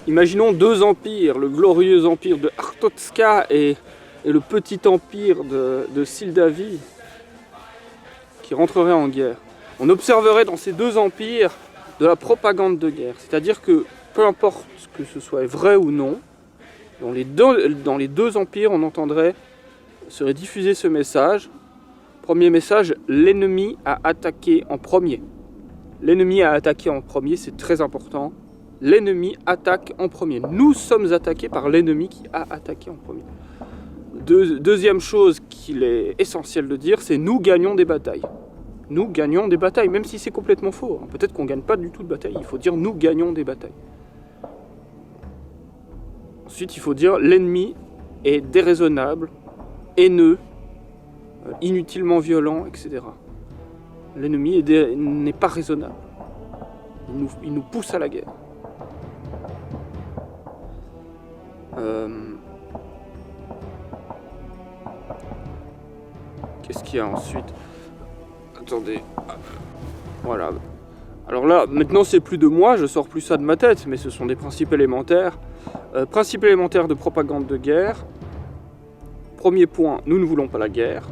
Imaginons deux empires, le glorieux empire de Artotska et le petit empire de Sildavi qui rentreraient en guerre. On observerait dans ces deux empires de la propagande de guerre, c'est-à-dire que peu importe que ce soit vrai ou non, dans les deux empires on entendrait serait diffusé ce message. Premier message, l'ennemi a attaqué en premier. L'ennemi a attaqué en premier, c'est très important. L'ennemi attaque en premier. Nous sommes attaqués par l'ennemi qui a attaqué en premier. Deuxième chose qu'il est essentiel de dire, c'est nous gagnons des batailles. Nous gagnons des batailles, même si c'est complètement faux. Peut-être qu'on ne gagne pas du tout de bataille. Il faut dire nous gagnons des batailles. Ensuite, il faut dire l'ennemi est déraisonnable, haineux, inutilement violent, etc. L'ennemi n'est pas raisonnable. Il nous pousse à la guerre. Qu'est-ce qu'il y a ensuite? Attendez. Voilà. Alors là, maintenant c'est plus de moi, je sors plus ça de ma tête, mais ce sont des principes élémentaires. Principes élémentaires de propagande de guerre. Premier point, nous ne voulons pas la guerre.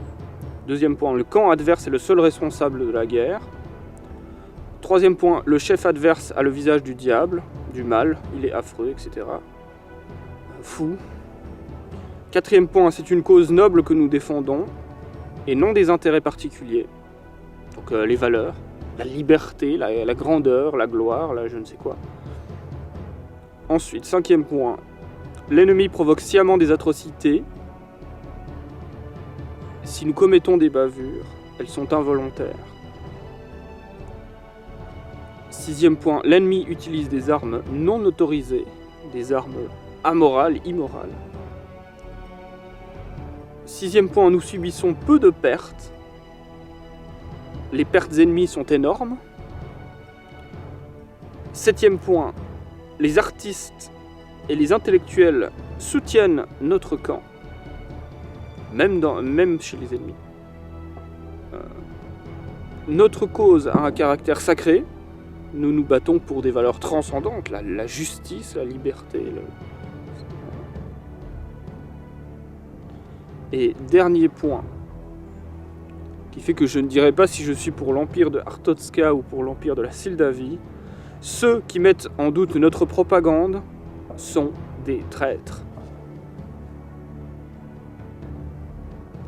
Deuxième point, le camp adverse est le seul responsable de la guerre. Troisième point, le chef adverse a le visage du diable, du mal, il est affreux, etc. Fou. Quatrième point, c'est une cause noble que nous défendons, et non des intérêts particuliers. Donc les valeurs, la liberté, la grandeur, la gloire, je ne sais quoi. Ensuite, cinquième point, l'ennemi provoque sciemment des atrocités. Si nous commettons des bavures, elles sont involontaires. Sixième point, l'ennemi utilise des armes non autorisées, des armes amorales, immorales. Sixième point, nous subissons peu de pertes. Les pertes ennemies sont énormes. Septième point, les artistes et les intellectuels soutiennent notre camp, même chez les ennemis. Notre cause a un caractère sacré. Nous nous battons pour des valeurs transcendantes, la justice, la liberté. Et dernier point, qui fait que je ne dirais pas si je suis pour l'empire de Artotska ou pour l'empire de la Sildavi, ceux qui mettent en doute notre propagande sont des traîtres.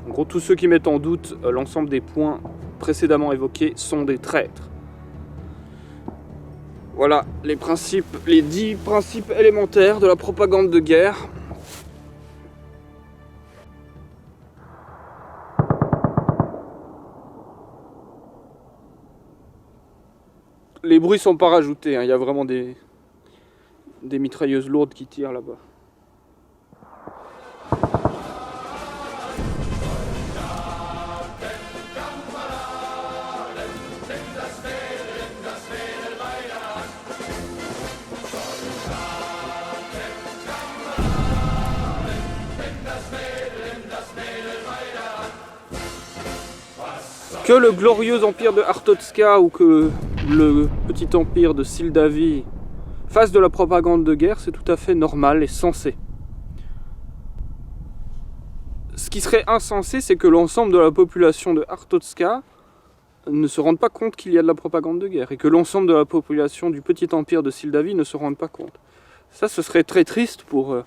En gros, tous ceux qui mettent en doute l'ensemble des points précédemment évoqués sont des traîtres. Voilà les 10 principes élémentaires de la propagande de guerre. Les bruits sont pas rajoutés, il y a vraiment des mitrailleuses lourdes qui tirent là-bas. Que le glorieux empire de Artotska ou que le petit empire de Sildavi fasse de la propagande de guerre, c'est tout à fait normal et sensé. Ce qui serait insensé, c'est que l'ensemble de la population de Artotska ne se rende pas compte qu'il y a de la propagande de guerre et que l'ensemble de la population du petit empire de Sildavi ne se rende pas compte. Ça, ce serait très triste pour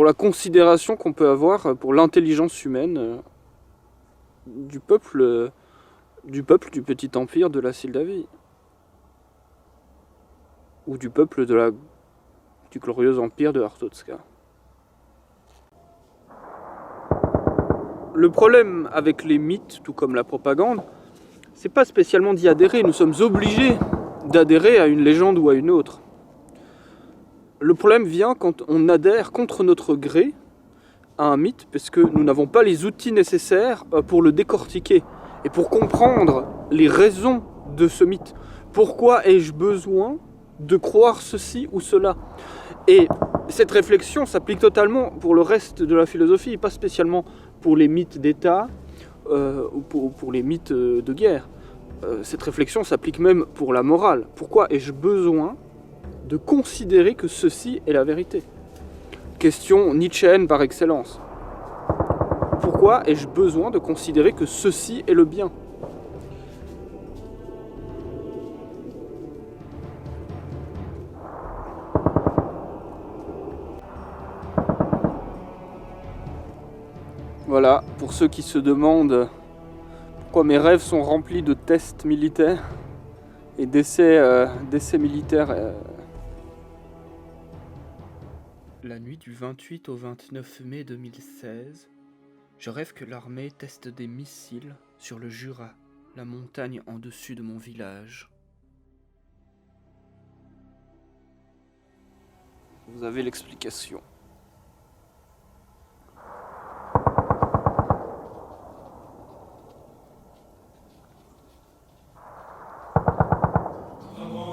la considération qu'on peut avoir pour l'intelligence humaine du peuple du petit empire de la Sildavi. Ou du peuple du glorieux empire de Artotska. Le problème avec les mythes, tout comme la propagande, c'est pas spécialement d'y adhérer. Nous sommes obligés d'adhérer à une légende ou à une autre. Le problème vient quand on adhère contre notre gré à un mythe parce que nous n'avons pas les outils nécessaires pour le décortiquer et pour comprendre les raisons de ce mythe. Pourquoi ai-je besoin de croire ceci ou cela? Et cette réflexion s'applique totalement pour le reste de la philosophie, et pas spécialement pour les mythes d'État ou pour les mythes de guerre. Cette réflexion s'applique même pour la morale. Pourquoi ai-je besoin de considérer que ceci est la vérité? Question nietzschéenne par excellence. Pourquoi ai-je besoin de considérer que ceci est le bien? Voilà, pour ceux qui se demandent pourquoi mes rêves sont remplis de tests militaires et d'essais militaires. La nuit du 28 au 29 mai 2016, je rêve que l'armée teste des missiles sur le Jura, la montagne en dessus de mon village. Vous avez l'explication.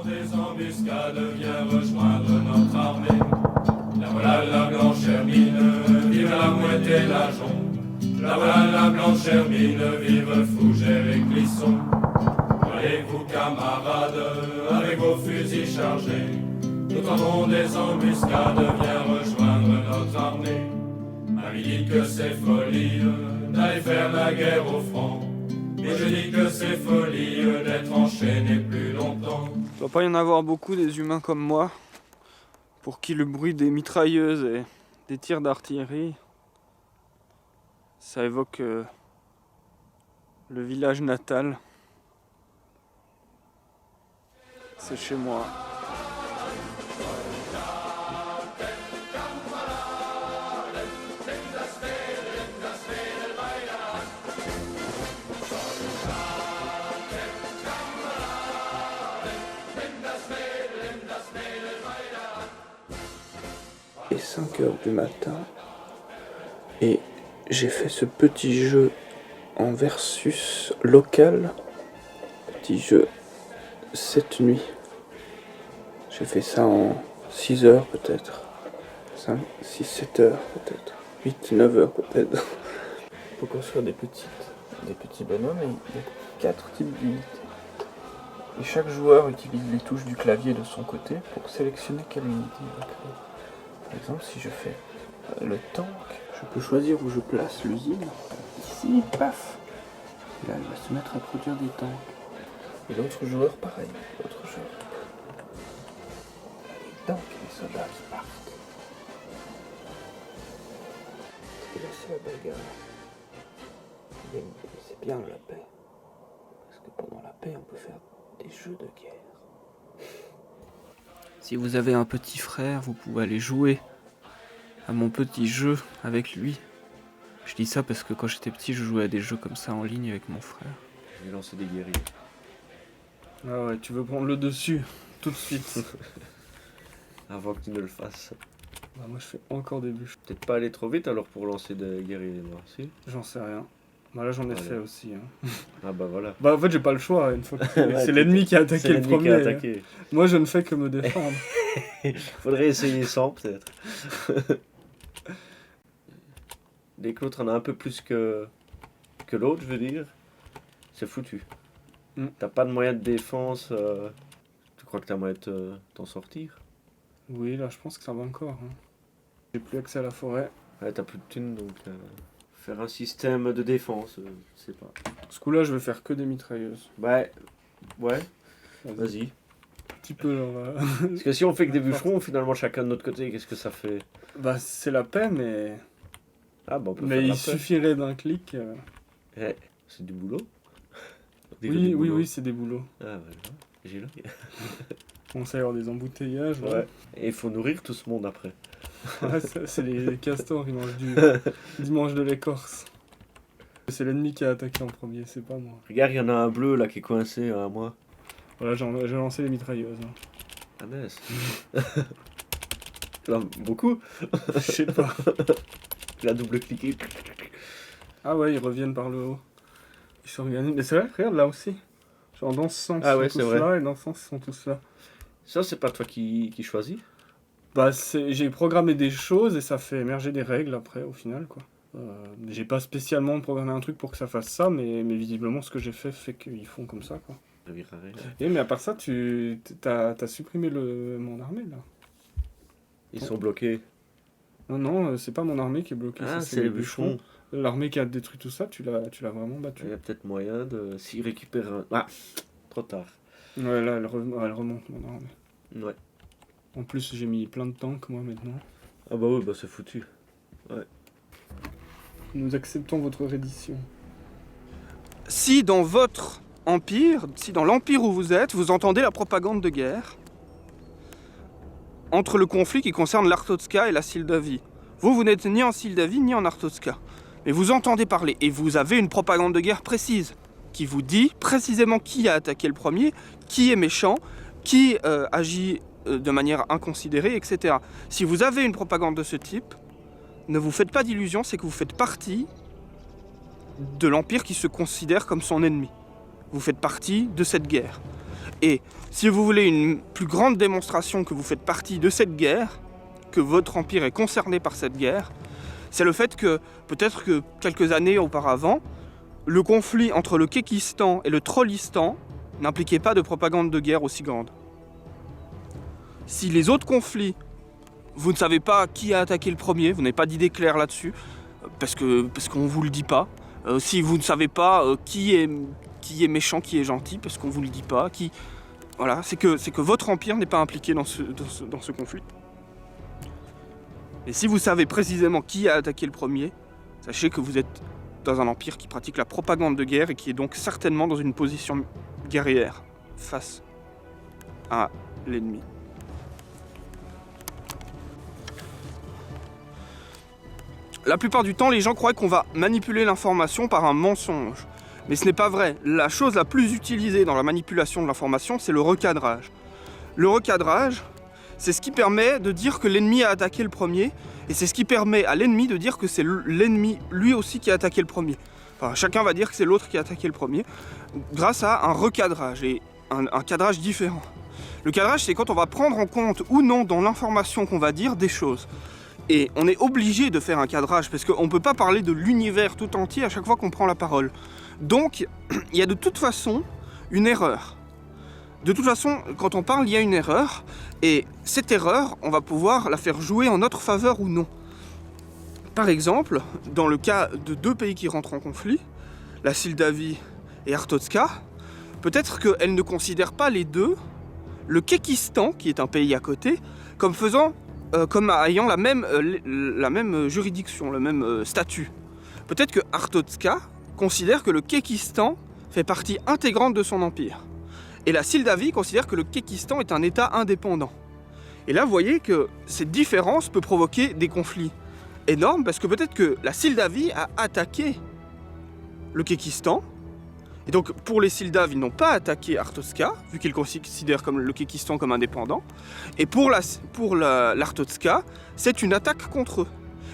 Des embuscades, viens rejoindre notre armée. La voilà la blanche hermine, vive la mouette et la jonc. La voilà la blanche hermine, vive Fougère et Clisson. Voyez-vous camarades, avec vos fusils chargés, nous tentons des embuscades, viens rejoindre notre armée. Mamie dit que c'est folie d'aller faire la guerre au front, et je dis que c'est folie d'être enchaîné plus longtemps. Il ne doit pas y en avoir beaucoup des humains comme moi, pour qui le bruit des mitrailleuses et des tirs d'artillerie, ça évoque le village natal. C'est chez moi. Et 5 heures du matin, et j'ai fait ce petit jeu en versus local, petit jeu cette nuit. J'ai fait ça en 6 heures peut-être, 5, 6, 7 heures peut-être, 8, 9 heures peut-être. Pour construire des petits bonhommes, et il y a 4 types d'unités. Et chaque joueur utilise les touches du clavier de son côté pour sélectionner quelle unité il va créer. Par exemple, si je fais le tank, je peux choisir où je place l'usine. Ici, paf! Et là, il va se mettre à produire des tanks. Et l'autre joueur, pareil. L'autre joueur. Les tanks et les soldats qui partent. Et là, c'est la bagarre. Et c'est bien la paix. Parce que pendant la paix, on peut faire des jeux de guerre. Si vous avez un petit frère, vous pouvez aller jouer à mon petit jeu avec lui. Je dis ça parce que quand j'étais petit, je jouais à des jeux comme ça en ligne avec mon frère. J'ai lancé des guerriers. Ah ouais, tu veux prendre le dessus tout de suite. Avant que tu ne le fasses. Bah moi je fais encore des bûches. Peut-être pas aller trop vite alors pour lancer des guerriers noirs, si? J'en sais rien. Bah là j'en ai Allez. fait aussi. Hein. Ah bah voilà. Bah en fait j'ai pas le choix une fois que Ouais, c'est l'ennemi qui a attaqué C'est le l'ennemi premier. qui a attaqué. Moi je ne fais que me défendre. Faudrait essayer sans peut-être. Dès que l'autre en a un peu plus que l'autre, je veux dire, c'est foutu. Mm. T'as pas de moyen de défense. Tu crois que t'as moyen de t'en sortir? Oui là je pense que ça va encore. Hein. J'ai plus accès à la forêt. Ouais, t'as plus de thunes donc faire un système de défense, je sais pas. Ce coup là je vais faire que des mitrailleuses. Ouais, vas-y. Un petit peu genre. Parce que si on fait que des bûcherons, finalement chacun de notre côté, qu'est-ce que ça fait? Bah c'est la peine mais. Ah bah on peut Mais faire il la paix. suffirait d'un clic. Ouais, c'est du boulot. Oui, c'est des boulots. Ah ouais, j'ai l'œil. Il commence à y avoir des embouteillages. là. Ouais. Et il faut nourrir tout ce monde après. Ouais, c'est les castors, ils mangent de l'écorce. C'est l'ennemi qui a attaqué en premier, c'est pas moi. Regarde, il y en a un bleu là qui est coincé à moi. Voilà, j'ai lancé les mitrailleuses. Hein. Ah mince. Là, beaucoup. Je sais pas. Tu l'as double-cliqué. Ah ouais, ils reviennent par le haut. Ils s'organisent. Mais c'est vrai, regarde là aussi. Genre dans ce sens, Ah ouais, ils sont c'est tous vrai. là et dans ce sens, ils sont tous là. Ça, c'est pas toi qui choisis. Bah, j'ai programmé des choses et ça fait émerger des règles après, au final, quoi. J'ai pas spécialement programmé un truc pour que ça fasse ça, mais visiblement, ce que j'ai fait qu'ils font comme ça, quoi. Et mais à part ça, t'as supprimé mon armée, là. Ils sont bloqués. Non, c'est pas mon armée qui est bloquée, Ah, ça, c'est les bûcherons. L'armée qui a détruit tout ça, tu l'as vraiment battu. Il y a peut-être moyen de... S'ils récupèrent un... Ah, trop tard. Ouais, là, elle remonte, mon armée. Ouais. En plus, j'ai mis plein de tanks, moi, maintenant. Ah bah oui, bah c'est foutu. Nous acceptons votre reddition. Si dans votre empire, si dans l'empire où vous êtes, vous entendez la propagande de guerre entre le conflit qui concerne l'Artotska et la Sildavie, vous n'êtes ni en Sildavie ni en Artotska, mais vous entendez parler et vous avez une propagande de guerre précise qui vous dit précisément qui a attaqué le premier, qui est méchant, qui agit de manière inconsidérée, etc. Si vous avez une propagande de ce type, ne vous faites pas d'illusions, c'est que vous faites partie de l'Empire qui se considère comme son ennemi. Vous faites partie de cette guerre. Et si vous voulez une plus grande démonstration que vous faites partie de cette guerre, que votre Empire est concerné par cette guerre, c'est le fait que, peut-être que quelques années auparavant, le conflit entre le Kékistan et le Trollistan n'impliquait pas de propagande de guerre aussi grande. Si les autres conflits, vous ne savez pas qui a attaqué le premier, vous n'avez pas d'idée claire là-dessus, parce qu'on ne vous le dit pas. Si vous ne savez pas qui est méchant, qui est gentil, parce qu'on ne vous le dit pas. Voilà, c'est que votre empire n'est pas impliqué dans ce conflit. Et si vous savez précisément qui a attaqué le premier, sachez que vous êtes dans un empire qui pratique la propagande de guerre et qui est donc certainement dans une position guerrière face à l'ennemi. La plupart du temps, les gens croient qu'on va manipuler l'information par un mensonge. Mais ce n'est pas vrai. La chose la plus utilisée dans la manipulation de l'information, c'est le recadrage. Le recadrage, c'est ce qui permet de dire que l'ennemi a attaqué le premier, et c'est ce qui permet à l'ennemi de dire que c'est l'ennemi lui aussi qui a attaqué le premier. Enfin, chacun va dire que c'est l'autre qui a attaqué le premier, grâce à un recadrage, et un cadrage différent. Le cadrage, c'est quand on va prendre en compte ou non dans l'information qu'on va dire des choses. Et on est obligé de faire un cadrage, parce qu'on ne peut pas parler de l'univers tout entier à chaque fois qu'on prend la parole. Donc, il y a de toute façon une erreur. De toute façon, quand on parle, il y a une erreur, et cette erreur, on va pouvoir la faire jouer en notre faveur ou non. Par exemple, dans le cas de deux pays qui rentrent en conflit, la Sildavie et Artotska, peut-être qu'elles ne considèrent pas les deux, le Kékistan, qui est un pays à côté, comme ayant la même juridiction, le même statut. Peut-être que Artotska considère que le Kékistan fait partie intégrante de son empire. Et la Sildavie considère que le Kékistan est un État indépendant. Et là, vous voyez que cette différence peut provoquer des conflits énormes, parce que peut-être que la Sildavie a attaqué le Kékistan, et donc pour les Sildaves, ils n'ont pas attaqué Artotska, vu qu'ils considèrent comme le Kékistan comme indépendant, et pour l'Artotska, c'est une attaque contre eux.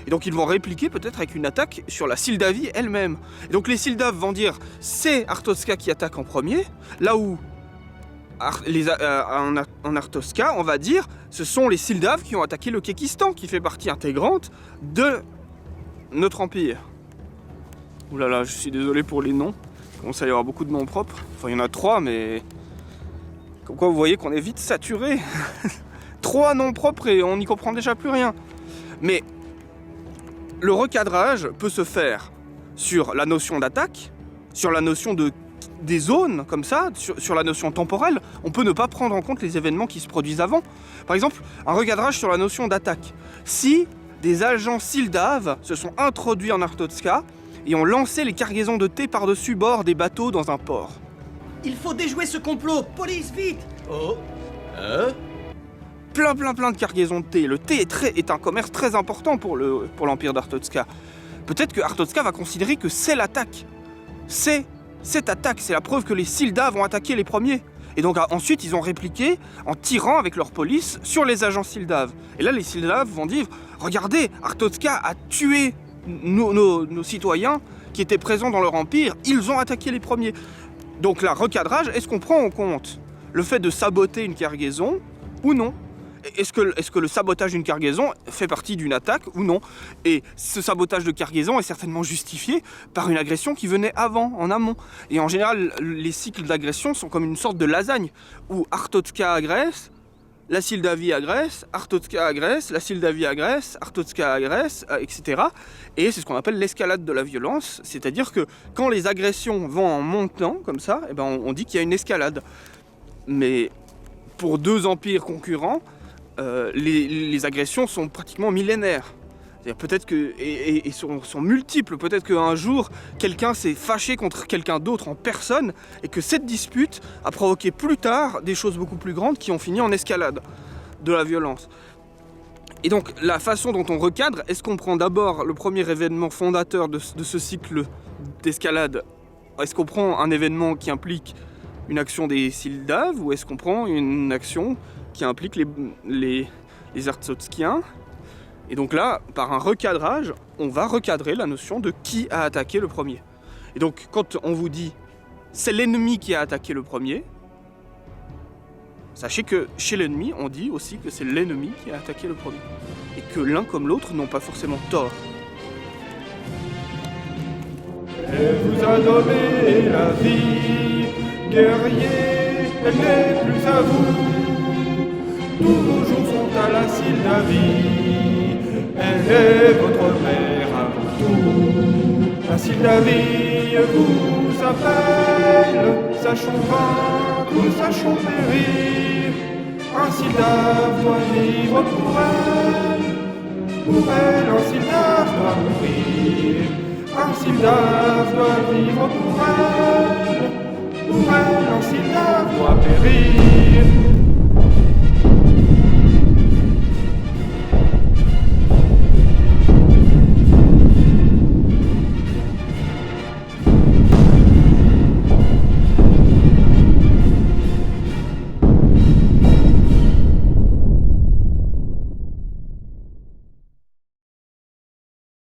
Et donc ils vont répliquer peut-être avec une attaque sur la Sildavie elle-même. Et donc les Sildaves vont dire c'est Artotska qui attaque en premier, là où en Artotska, on va dire ce sont les Sildaves qui ont attaqué le Kékistan, qui fait partie intégrante de notre empire. Ouh là là, je suis désolé pour les noms. Il commence à y avoir beaucoup de noms propres. Enfin, il y en a 3, mais... Comme quoi, vous voyez qu'on est vite saturé. 3 noms propres et on n'y comprend déjà plus rien. Mais le recadrage peut se faire sur la notion d'attaque, sur la notion des zones, comme ça, sur la notion temporelle. On peut ne pas prendre en compte les événements qui se produisent avant. Par exemple, un recadrage sur la notion d'attaque. Si des agents Sildaves se sont introduits en Artotska et ont lancé les cargaisons de thé par-dessus bord des bateaux dans un port. Il faut déjouer ce complot. Police, vite. Oh. Hein? Plein de cargaisons de thé. Le thé est un commerce très important pour l'empire d'Artotska. Peut-être que Artotska va considérer que c'est l'attaque. Cette attaque, c'est la preuve que les Sildaves ont attaqué les premiers. Et donc ensuite, ils ont répliqué en tirant avec leur police sur les agents Sildaves. Et là, les Sildaves vont dire « Regardez, Artotska a tué nos citoyens qui étaient présents dans leur empire, ils ont attaqué les premiers. Donc là, recadrage, est-ce qu'on prend en compte le fait de saboter une cargaison ou non? Est-ce que le sabotage d'une cargaison fait partie d'une attaque ou non? Et ce sabotage de cargaison est certainement justifié par une agression qui venait avant, en amont. Et en général, les cycles d'agression sont comme une sorte de lasagne, où Artotska agresse, la Sildavie agresse, Artotska agresse, la Sildavie agresse, Artotska agresse, etc. Et c'est ce qu'on appelle l'escalade de la violence, c'est-à-dire que quand les agressions vont en montant, comme ça, eh ben on dit qu'il y a une escalade. Mais pour deux empires concurrents, les agressions sont pratiquement millénaires. C'est-à-dire peut-être que, et sont multiples. Peut-être qu'un jour, quelqu'un s'est fâché contre quelqu'un d'autre en personne et que cette dispute a provoqué plus tard des choses beaucoup plus grandes qui ont fini en escalade de la violence. Et donc la façon dont on recadre, est-ce qu'on prend d'abord le premier événement fondateur de ce cycle d'escalade? Est-ce qu'on prend un événement qui implique une action des Sildaves ou est-ce qu'on prend une action qui implique les Artsotskiens? Et donc là, par un recadrage, on va recadrer la notion de qui a attaqué le premier. Et donc quand on vous dit c'est l'ennemi qui a attaqué le premier, sachez que chez l'ennemi, on dit aussi que c'est l'ennemi qui a attaqué le premier. Et que l'un comme l'autre n'ont pas forcément tort. Elle vous a donné la vie, guerrier, elle n'est plus à vous. Tous vos jours sont à la Sildavie, elle est votre mère avant tout. La Sildavie vous appelle, sachons vaincre ou sachons périr. Un Sildave doit vivre pour elle, un Sildave doit mourir. Un Sildave doit vivre pour elle, un Sildave doit périr.